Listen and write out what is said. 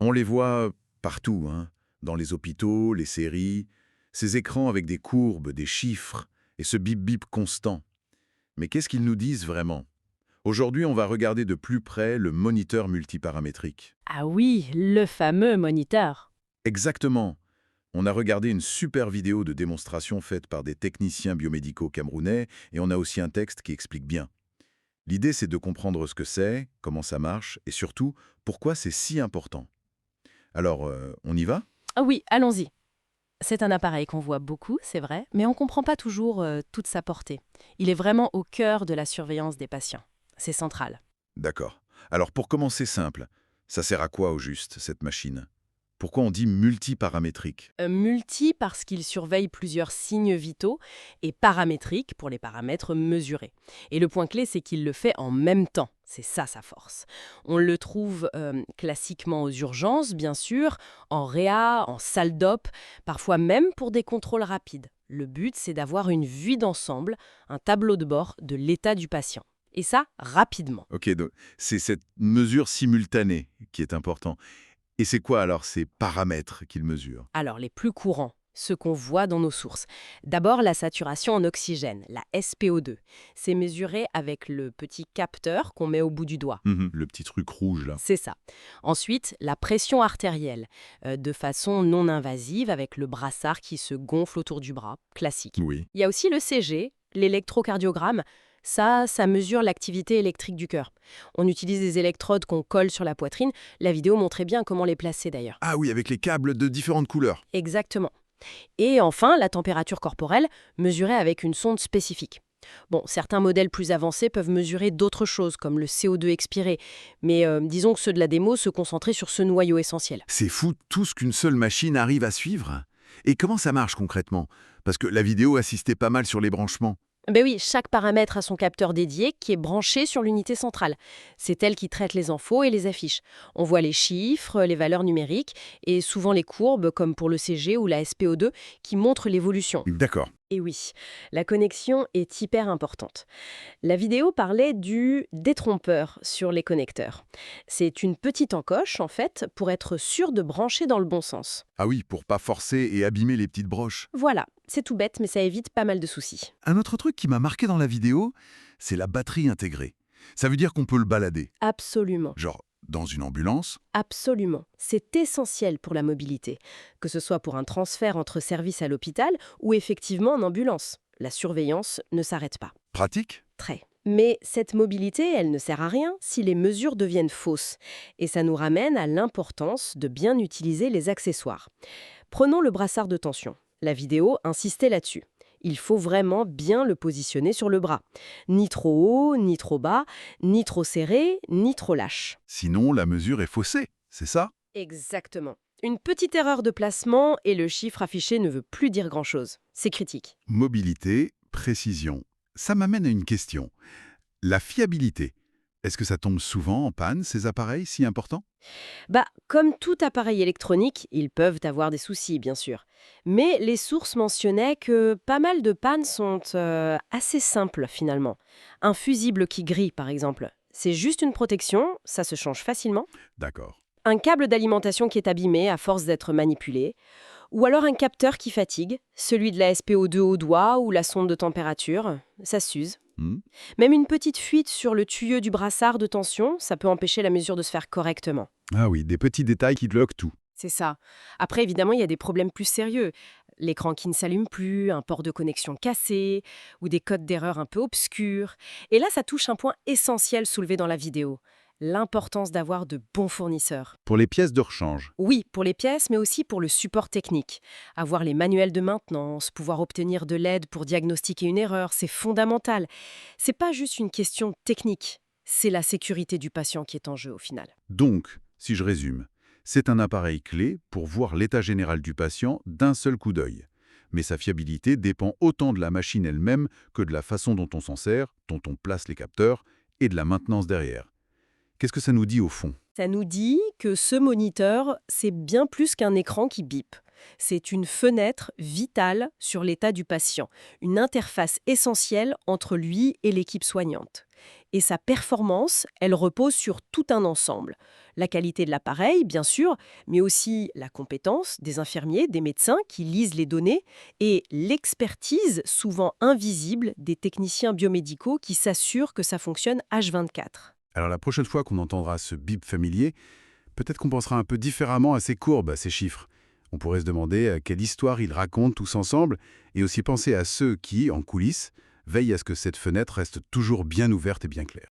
On les voit partout, hein, dans les hôpitaux, les séries, ces écrans avec des courbes, des chiffres et ce bip-bip constant. Mais qu'est-ce qu'ils nous disent vraiment? Aujourd'hui, on va regarder de plus près le moniteur multiparamétrique. Ah oui, le fameux moniteur. Exactement. On a regardé une super vidéo de démonstration faite par des techniciens biomédicaux camerounais et on a aussi un texte qui explique bien. L'idée, c'est de comprendre ce que c'est, comment ça marche et surtout, pourquoi c'est si important. Alors, on y va? Ah oui, allons-y. C'est un appareil qu'on voit beaucoup, c'est vrai, mais on ne comprend pas toujours toute sa portée. Il est vraiment au cœur de la surveillance des patients. C'est central. D'accord. Alors, pour commencer simple, ça sert à quoi au juste, cette machine? Pourquoi on dit multiparamétrique? Multi parce qu'il surveille plusieurs signes vitaux et paramétrique pour les paramètres mesurés. Et le point clé, c'est qu'il le fait en même temps. C'est ça sa force. On le trouve classiquement aux urgences, bien sûr, en réa, en salle d'op, parfois même pour des contrôles rapides. Le but, c'est d'avoir une vue d'ensemble, un tableau de bord de l'état du patient. Et ça, rapidement. Ok, donc c'est cette mesure simultanée qui est important. Et c'est quoi alors ces paramètres qu'il mesure? Alors, les plus courants, ceux qu'on voit dans nos sources. D'abord, la saturation en oxygène, la SPO2. C'est mesuré avec le petit capteur qu'on met au bout du doigt. Le petit truc rouge là. C'est ça. Ensuite, la pression artérielle, de façon non invasive avec le brassard qui se gonfle autour du bras, classique. Oui. Il y a aussi le CG, l'électrocardiogramme. Ça mesure l'activité électrique du cœur. On utilise des électrodes qu'on colle sur la poitrine. La vidéo montrait bien comment les placer d'ailleurs. Ah oui, avec les câbles de différentes couleurs. Exactement. Et enfin, la température corporelle, mesurée avec une sonde spécifique. Bon, certains modèles plus avancés peuvent mesurer d'autres choses, comme le CO2 expiré, mais disons que ceux de la démo se concentraient sur ce noyau essentiel. C'est fou tout ce qu'une seule machine arrive à suivre. Et comment ça marche concrètement? Parce que la vidéo insistait pas mal sur les branchements. Ben oui, chaque paramètre a son capteur dédié qui est branché sur l'unité centrale. C'est elle qui traite les infos et les affiches. On voit les chiffres, les valeurs numériques et souvent les courbes, comme pour le CG ou la SPO2, qui montrent l'évolution. D'accord. Et oui, la connexion est hyper importante. La vidéo parlait du détrompeur sur les connecteurs. C'est une petite encoche, en fait, pour être sûr de brancher dans le bon sens. Ah oui, pour pas forcer et abîmer les petites broches. Voilà, c'est tout bête, mais ça évite pas mal de soucis. Un autre truc qui m'a marqué dans la vidéo, c'est la batterie intégrée. Ça veut dire qu'on peut le balader. Absolument, Genre, dans une ambulance. absolument. C'est essentiel pour la mobilité, que ce soit pour un transfert entre services à l'hôpital ou effectivement en ambulance. La surveillance ne s'arrête pas. Pratique? Très. Mais cette mobilité, elle ne sert à rien si les mesures deviennent fausses. Et ça nous ramène à l'importance de bien utiliser les accessoires. Prenons le brassard de tension. La vidéo insistait là-dessus. Il faut vraiment bien le positionner sur le bras. Ni trop haut, ni trop bas, ni trop serré, ni trop lâche. Sinon, la mesure est faussée. C'est ça? Exactement. Une petite erreur de placement et le chiffre affiché ne veut plus dire grand-chose. C'est critique. Mobilité, précision. Ça m'amène à une question. La fiabilité. Est-ce que ça tombe souvent en panne, ces appareils si importants? Bah, comme tout appareil électronique, ils peuvent avoir des soucis, bien sûr. Mais les sources mentionnaient que pas mal de pannes sont assez simples, finalement. Un fusible qui grille, par exemple. C'est juste une protection, ça se change facilement. D'accord. Un câble d'alimentation qui est abîmé à force d'être manipulé. Ou alors un capteur qui fatigue, celui de la SPO2 au doigt ou la sonde de température. Ça s'use. Hmm. Même une petite fuite sur le tuyau du brassard de tension, ça peut empêcher la mesure de se faire correctement. Ah oui, des petits détails qui bloquent tout. C'est ça. Après, évidemment, il y a des problèmes plus sérieux. L'écran qui ne s'allume plus, un port de connexion cassé, ou des codes d'erreur un peu obscurs. Et là, ça touche un point essentiel soulevé dans la vidéo. L'importance d'avoir de bons fournisseurs. Pour les pièces de rechange. Oui, pour les pièces, mais aussi pour le support technique. Avoir les manuels de maintenance, pouvoir obtenir de l'aide pour diagnostiquer une erreur, c'est fondamental. C'est pas juste une question technique, c'est la sécurité du patient qui est en jeu au final. Donc, si je résume, c'est un appareil clé pour voir l'état général du patient d'un seul coup d'œil. Mais sa fiabilité dépend autant de la machine elle-même que de la façon dont on s'en sert, dont on place les capteurs et de la maintenance derrière. Qu'est-ce que ça nous dit au fond? Ça nous dit que ce moniteur, c'est bien plus qu'un écran qui bip. C'est une fenêtre vitale sur l'état du patient, une interface essentielle entre lui et l'équipe soignante. Et sa performance, elle repose sur tout un ensemble. La qualité de l'appareil, bien sûr, mais aussi la compétence des infirmiers, des médecins qui lisent les données et l'expertise, souvent invisible, des techniciens biomédicaux qui s'assurent que ça fonctionne H24. Alors la prochaine fois qu'on entendra ce bip familier, peut-être qu'on pensera un peu différemment à ces courbes, à ces chiffres. On pourrait se demander quelle histoire ils racontent tous ensemble et aussi penser à ceux qui, en coulisses, veillent à ce que cette fenêtre reste toujours bien ouverte et bien claire.